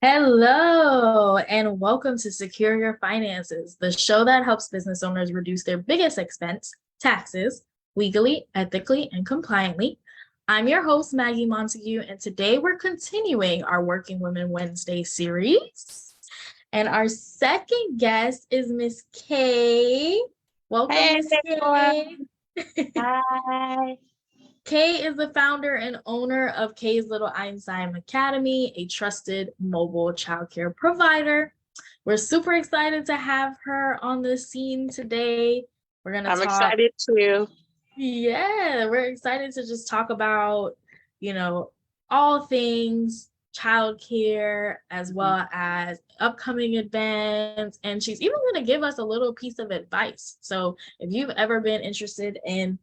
Hello, and welcome to Secure Your Finances, the show that helps business owners reduce their biggest expense, taxes, legally, ethically, and compliantly. I'm your host, Maggie Montague, and today we're continuing our Working Women Wednesday series. And our second guest is Miss Kay. Welcome, Hey Miss Kay. everyone. Hi. Kay is the founder and owner of Kayz Little Einstein Academy, a trusted mobile childcare provider. We're super excited to have her on the scene today. We're going to I'm talk. excited too. Yeah, we're excited to just talk about, all things childcare as well as upcoming events. And she's even going to give us a little piece of advice. So if you've ever been interested in,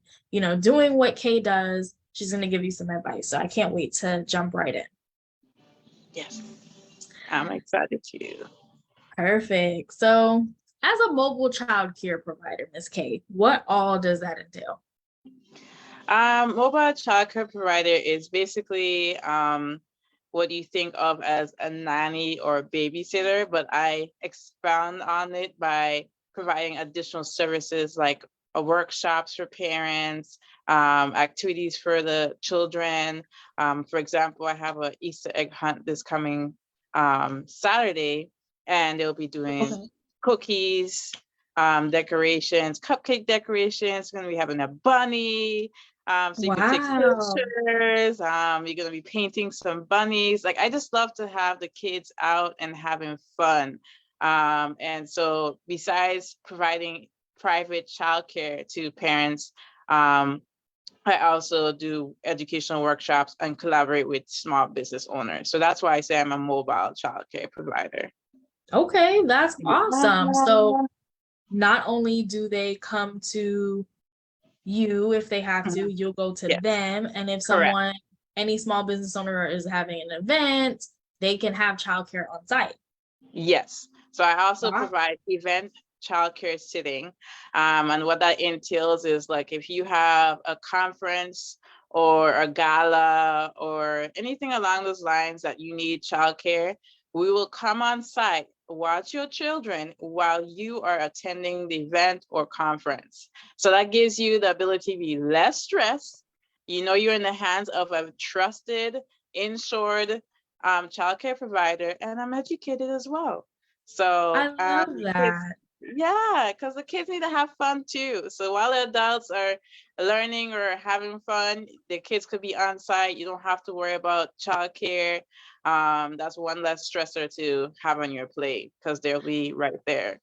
doing what Kay does, she's going to give you some advice. So I can't wait to jump right in. Yes, I'm excited too. Perfect. So as a mobile childcare provider, Ms. Kay, what all does that entail? Mobile childcare provider is basically what you think of as a nanny or a babysitter, but I expound on it by providing additional services like workshops for parents, activities for the children. For example, I have an Easter egg hunt this coming Saturday, and they'll be doing cookies, decorations, cupcake decorations. We're going to be having a bunny. So you can take pictures. You're gonna be painting some bunnies. Like, I just love to have the kids out and having fun. And so besides providing private childcare to parents, I also do educational workshops and collaborate with small business owners. So that's why I say I'm a mobile childcare provider. Okay, that's awesome. So not only do they come to you if they have to, you'll go to them. And if Correct. any small business owner is having an event, they can have childcare on site. Yes. So I also provide event childcare sitting. And what that entails is, like, if you have a conference or a gala or anything along those lines that you need childcare, we will come on site, watch your children while you are attending the event or conference. So that gives you the ability to be less stressed. You know, you're in the hands of a trusted, insured childcare provider, and I'm educated as well. So I love that. yeah, because the kids need to have fun too. So while the adults are learning or having fun, the kids could be on site. You don't have to worry about childcare. That's one less stressor to have on your plate because they'll be right there.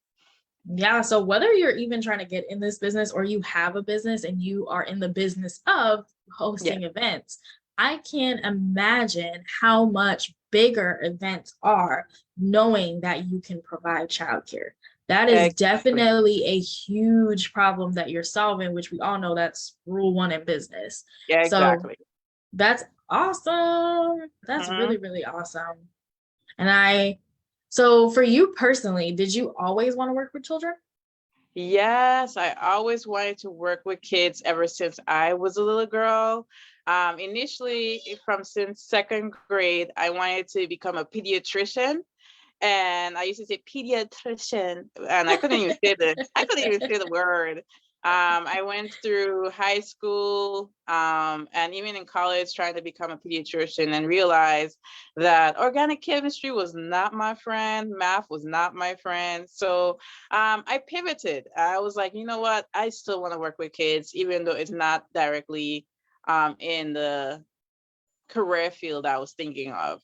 Yeah. So whether you're even trying to get in this business or you have a business and you are in the business of hosting events, I can't imagine how much bigger events are knowing that you can provide childcare. That is definitely a huge problem that you're solving, which we all know that's rule one in business. Yeah, exactly. So that's awesome. That's really, really awesome. And so for you personally, did you always want to work with children? Yes, I always wanted to work with kids ever since I was a little girl. Initially, since second grade, I wanted to become a pediatrician. And I used to say pediatrician, and I couldn't even say the word. I went through high school and even in college trying to become a pediatrician, and realized that organic chemistry was not my friend, math was not my friend. So I pivoted. I was like, you know what? I still want to work with kids, even though it's not directly in the career field I was thinking of.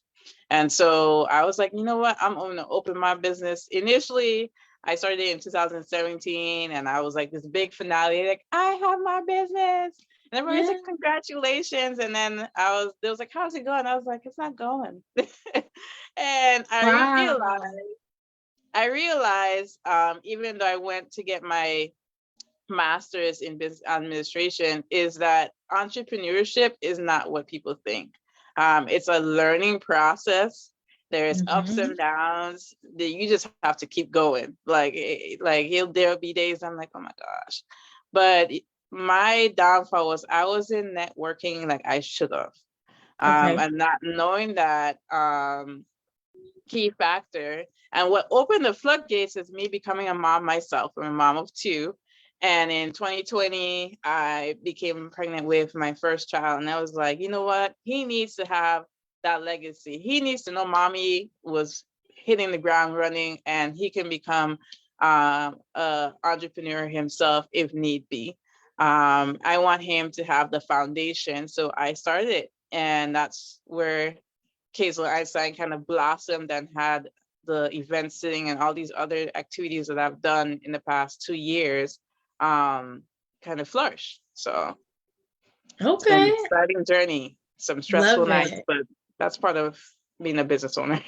And so I was like, you know what? I'm going to open my business. Initially, I started in 2017, and I was like this big finale, like, I have my business. And everybody's like, congratulations. And then they was like, how's it going? I was like, it's not going. And I realized, even though I went to get my master's in business administration, is that entrepreneurship is not what people think. It's a learning process. There's ups and downs that you just have to keep going. There'll be days I'm like, oh my gosh. But my downfall was I was in networking like I should have. And not knowing that key factor. And what opened the floodgates is me becoming a mom myself. I'm a mom of two. And in 2020, I became pregnant with my first child. And I was like, you know what? He needs to have that legacy. He needs to know mommy was hitting the ground running, and he can become an entrepreneur himself if need be. I want him to have the foundation. So I started it. And that's where Kayz Little Einstein kind of blossomed and had the event sitting and all these other activities that I've done in the past 2 years kind of flourish. So it's been an Okay. exciting journey, some stressful Love nights, it. but that's part of being a business owner.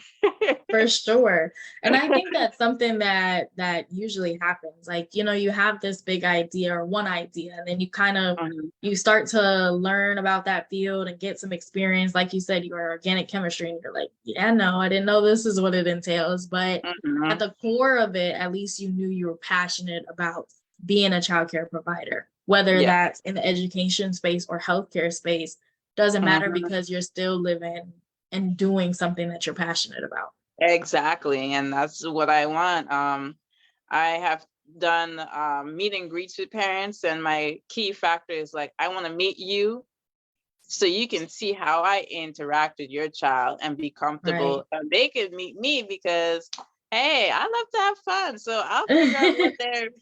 For sure. And I think that's something that usually happens. Like, you have this big idea or one idea, and then you kind of Mhm, you start to learn about that field and get some experience. Like you said, you are organic chemistry, and you're like, yeah, no, I didn't know this is what it entails. But at mhm. the core of it, at least you knew you were passionate about being a childcare provider, whether Yeah. that's in the education space or healthcare space, doesn't matter Mhm. because you're still living and doing something that you're passionate about. Exactly. And that's what I want. I have done meet and greets with parents, and my key factor is like, I want to meet you so you can see how I interact with your child and be comfortable. Right. And they can meet me because, hey, I love to have fun. So I'll figure out what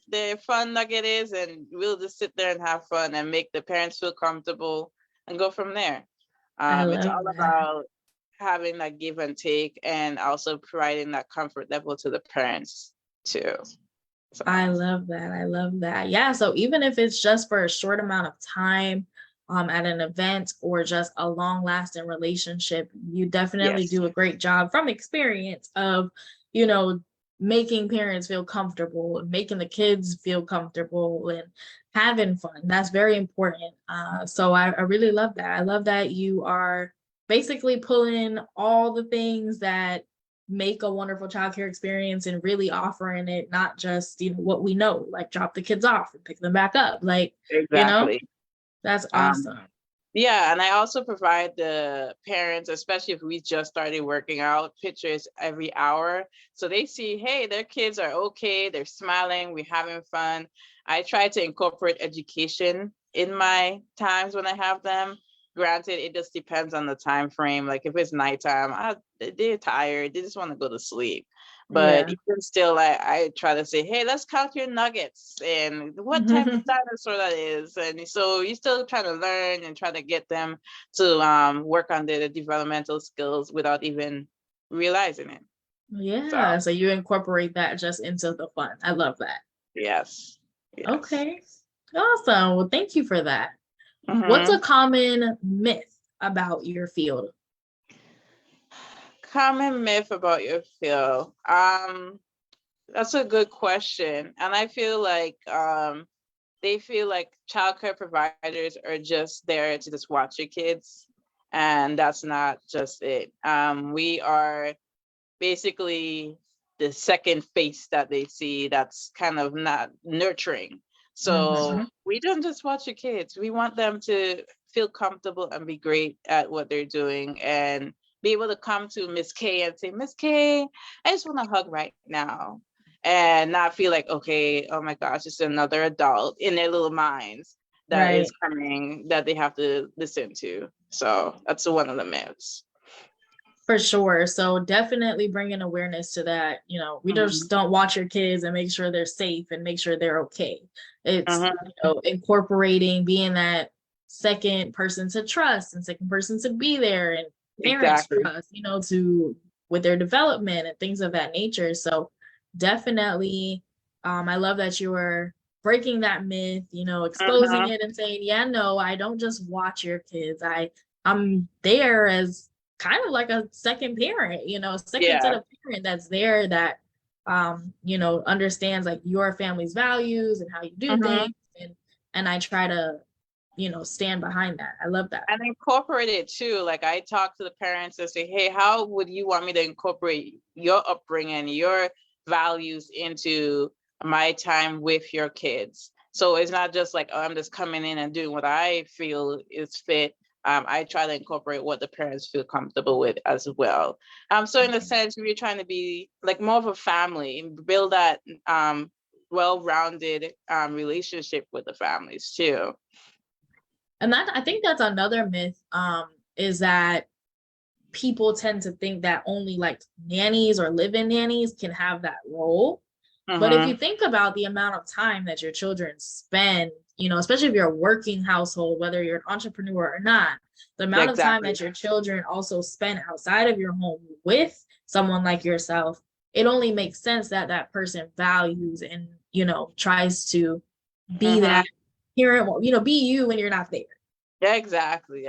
their fun nugget is, and we'll just sit there and have fun and make the parents feel comfortable and go from there. I It's love all that. about having that give and take, and also providing that comfort level to the parents too. So I love that. I love that. Yeah. So even if it's just for a short amount of time at an event or just a long lasting relationship, you definitely yes, do a great job from experience of, you know, making parents feel comfortable and making the kids feel comfortable and having fun. That's very important. So I really love that. I love that you are basically pulling all the things that make a wonderful childcare experience and really offering it not just what we know, like drop the kids off and pick them back up, like you know exactly. that's Um, awesome. Yeah, and I also provide the parents, especially if we just started working out, pictures every hour. So they see, hey, their kids are okay, they're smiling, we're having fun. I try to incorporate education in my times when I have them. Granted, it just depends on the time frame. Like if it's nighttime, they're tired, they just want to go to sleep. But Yeah. even still, I try to say, hey, let's count your nuggets and what type of dinosaur that is. And so you're still trying to learn and try to get them to work on their developmental skills without even realizing it. So Yeah, so you incorporate that just into the fun. I love that. yes, yes. Okay, awesome. Well, thank you for that. What's a Hmm. common myth about your field? Common myth about your field. That's a good question. And I feel like they feel like childcare providers are just there to just watch your kids. And that's not just it. We are basically the second face that they see that's kind of not nurturing. So Mhm. we don't just watch your kids. We want them to feel comfortable and be great at what they're doing, and be able to come to Miss K and say, Miss K, I just want to hug right now. And not feel like, okay, oh my gosh, it's another adult in their little minds that is Right. coming that they have to listen to. So that's one of the myths. For sure. So definitely bringing awareness to that. We just Mhm. don't watch your kids and make sure they're safe and make sure they're okay. It's, Mhm. incorporating being that second person to trust and second person to be there and parents Exactly. trust, to with their development and things of that nature. So definitely, I love that you were breaking that myth, exposing Mhm. it and saying, yeah, no, I don't just watch your kids. I'm there as kind of like a second parent, second set Yeah. of parent that's there that understands like your family's values and how you do things, Mhm. and I try to, stand behind that. I love that. And incorporate it too. Like I talk to the parents and say, hey, how would you want me to incorporate your upbringing, your values into my time with your kids? So it's not just like, oh, I'm just coming in and doing what I feel is fit, I try to incorporate what the parents feel comfortable with as well. So in a sense, we're trying to be like more of a family, build that well-rounded relationship with the families too. And that, I think that's another myth, is that people tend to think that only like nannies or live-in nannies can have that role. But if you think about the amount of time that your children spend, you know, especially if you're a working household, whether you're an entrepreneur or not, the amount of time that your children also spend outside of your home with someone like yourself, it only makes sense that that person values and, you know, tries to be that parent, you know, be you when you're not there. Yeah, exactly.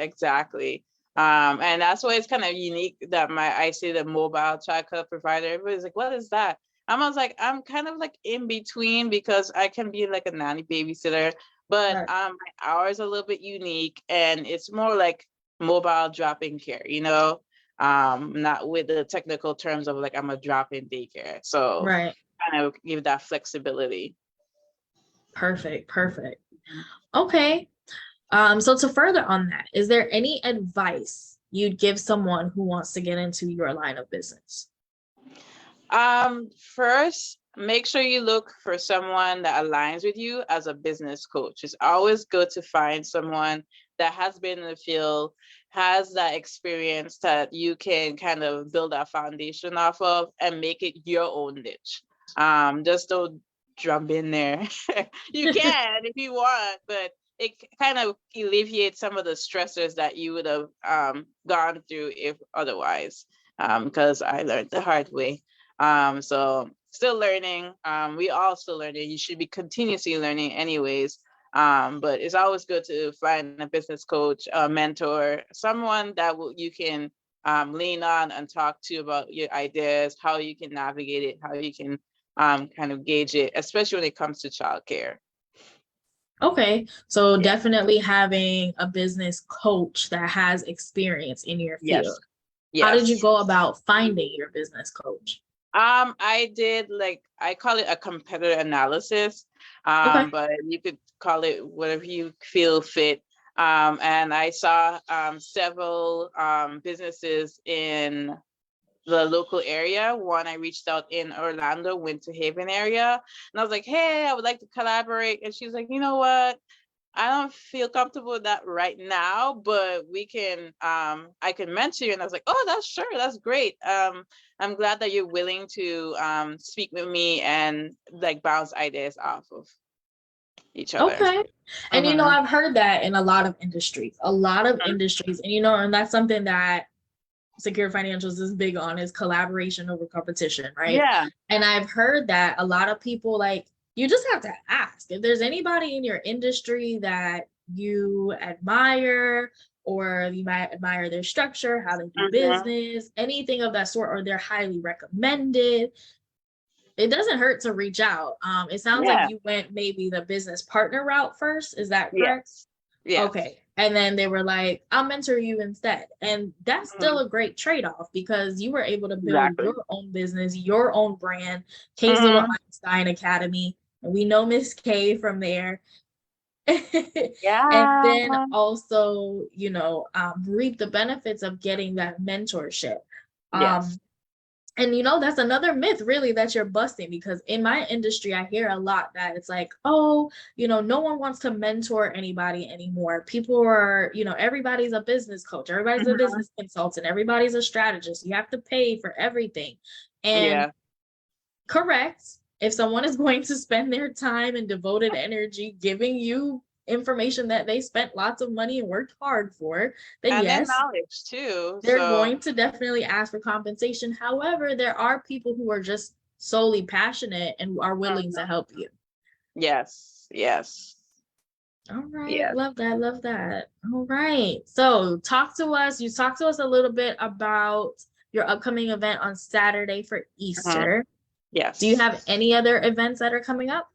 And that's why it's kind of unique that I see the mobile childcare provider. Everybody's like, what is that? I was like, I'm kind of like in between because I can be like a nanny babysitter, but my hours are a little bit unique, and it's more like mobile drop-in care, you know, not with the technical terms of like I'm a drop-in daycare. So kind of give that flexibility. Perfect. Okay. So to further on that, is there any advice you'd give someone who wants to get into your line of business? First, make sure you look for someone that aligns with you as a business coach. It's always good to find someone that has been in the field, has that experience that you can kind of build a foundation off of and make it your own niche. Just don't jump in there. You can if you want, but it kind of alleviates some of the stressors that you would have gone through if otherwise, because I learned the hard way. So still learning. We all still learning. You should be continuously learning anyways. But it's always good to find a business coach, a mentor, someone that you can lean on and talk to about your ideas, how you can navigate it, how you can kind of gauge it, especially when it comes to childcare. Okay, so definitely having a business coach that has experience in your field. Yes. How did you go about finding your business coach? I did I call it a competitor analysis, but you could call it whatever you feel fit. And I saw several businesses in the local area. One, I reached out in Orlando, Winter Haven area, and I was like, hey, I would like to collaborate. And she's like, you know what? I don't feel comfortable with that right now, but we can, I can mentor you. And I was like, oh, that's great. I'm glad that you're willing to speak with me and like bounce ideas off of each other. Okay. And you know, I've heard that in a lot of industries, and you know, and that's something that Secure Financials is big on, is collaboration over competition, right? Yeah. And I've heard that a lot of people, like, you just have to ask if there's anybody in your industry that you admire, or you might admire their structure, how they do business, anything of that sort, or they're highly recommended. It doesn't hurt to reach out. It sounds like you went maybe the business partner route first. Is that correct? Yeah. Okay. And then they were like, I'll mentor you instead. And that's still a great trade-off, because you were able to build your own business, your own brand, Kayz Little Einstein Academy. And we know Miss K from there. And then also, you know, reap the benefits of getting that mentorship. And you know, that's another myth really that you're busting, because in my industry, I hear a lot that it's like, oh, you know, no one wants to mentor anybody anymore. People are, you know, everybody's a business coach, everybody's a business consultant, everybody's a strategist. You have to pay for everything. And correct, if someone is going to spend their time and devoted energy giving you information that they spent lots of money and worked hard for, then and yes, knowledge too. They're going to definitely ask for compensation. However, there are people who are just solely passionate and are willing to help you. Yes. All right. Love that. All right. So you talked to us a little bit about your upcoming event on Saturday for Easter. Yes. Do you have any other events that are coming up?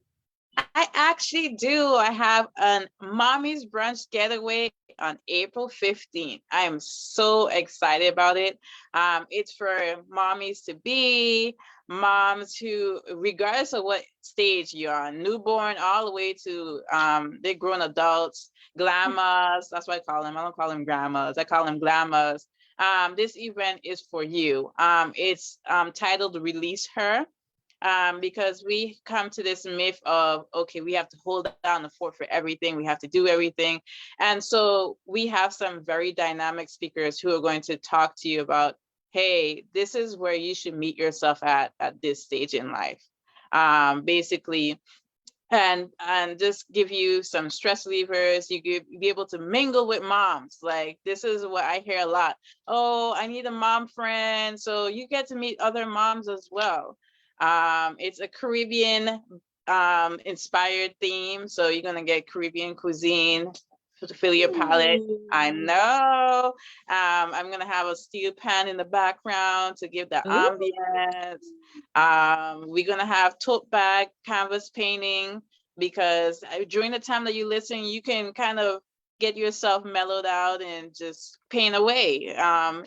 I actually do. I have a mommy's brunch getaway on April 15th. I am so excited about it. It's for mommies to be, moms who, regardless of what stage you're on, newborn all the way to they're grown adults, grandmas, that's what I call them. I don't call them grandmas, I call them grandmas. This event is for you. It's titled Release Her. Because we come to this myth of, okay, we have to hold down the fort for everything, we have to do everything. And so we have some very dynamic speakers who are going to talk to you about, hey, this is where you should meet yourself at this stage in life. Basically, and just give you some stress relievers. You could be able to mingle with moms. Like, this is what I hear a lot. Oh, I need a mom friend. So you get to meet other moms as well. It's a Caribbean inspired theme. So you're gonna get Caribbean cuisine to fill your palate. I know. I'm gonna have a steel pan in the background to give the ambience. We're gonna have tote bag canvas painting, because during the time that you listen, you can kind of get yourself mellowed out and just paint away.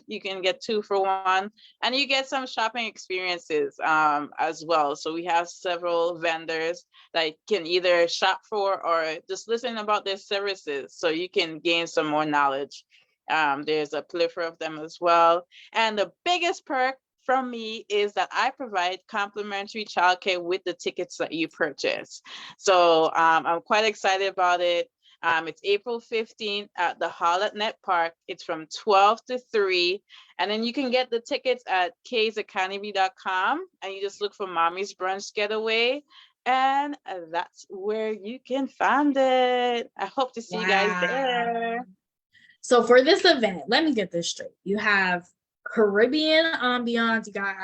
You can get 2 for 1, and you get some shopping experiences as well. So we have several vendors that you can either shop for or just listen about their services, so you can gain some more knowledge. There's a plethora of them as well. And the biggest perk from me is that I provide complimentary childcare with the tickets that you purchase. So I'm quite excited about it. It's April 15th at the Hall at Net Park. It's from 12 to 3. And then you can get the tickets at kayzacademy.com, and you just look for Mommy's Brunch Getaway. And that's where you can find it. I hope to see you guys there. So for this event, let me get this straight. You have Caribbean ambiance, you got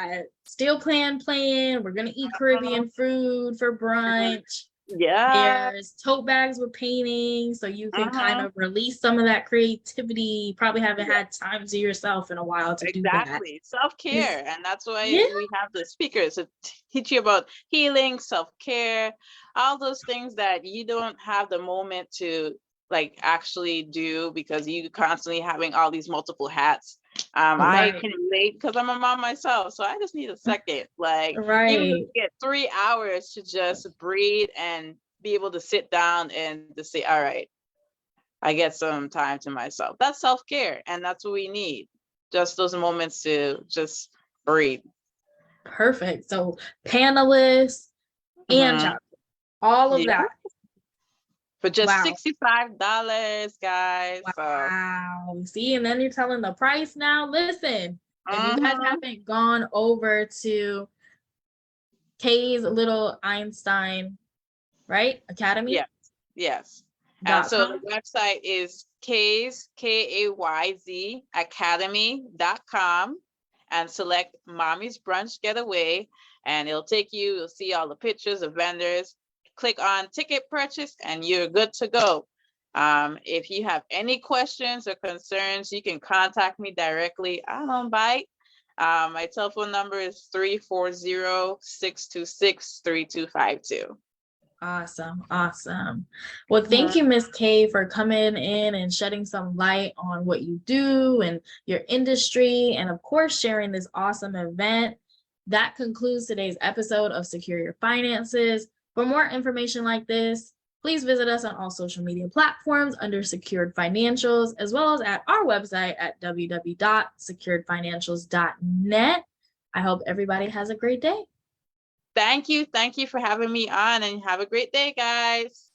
steel pan playing. We're going to eat Caribbean food for brunch. Yeah. There's tote bags with paintings, so you can kind of release some of that creativity. You probably haven't had time to yourself in a while to do that. Exactly. Self-care. And that's why we have the speakers to teach you about healing, self-care, all those things that you don't have the moment to like actually do, because you constantly having all these multiple hats. I can relate because I'm a mom myself, so I just need a second, like even just get 3 hours to just breathe and be able to sit down and to say, all right, I get some time to myself. That's self-care, and that's what we need, just those moments to just breathe. Perfect. So panelists and childcare, all of that for just $65, guys. Wow. See, and then you're telling the price now. Listen, if you guys haven't gone over to Kayz Little Einstein, right? Academy? Yes. And so the website is Kayz, Kayz Academy.com, and select Mommy's Brunch Getaway, and it'll take you, you'll see all the pictures of vendors. Click on ticket purchase and you're good to go. If you have any questions or concerns, you can contact me directly. I don't bite. My telephone number is 340-626-3252. Awesome. Well, thank you, Miss Kay, for coming in and shedding some light on what you do and your industry, and of course, sharing this awesome event. That concludes today's episode of Secure Your Finances. For more information like this, please visit us on all social media platforms under Secured Financials, as well as at our website at www.securedfinancials.net. I hope everybody has a great day. Thank you. Thank you for having me on, and have a great day, guys.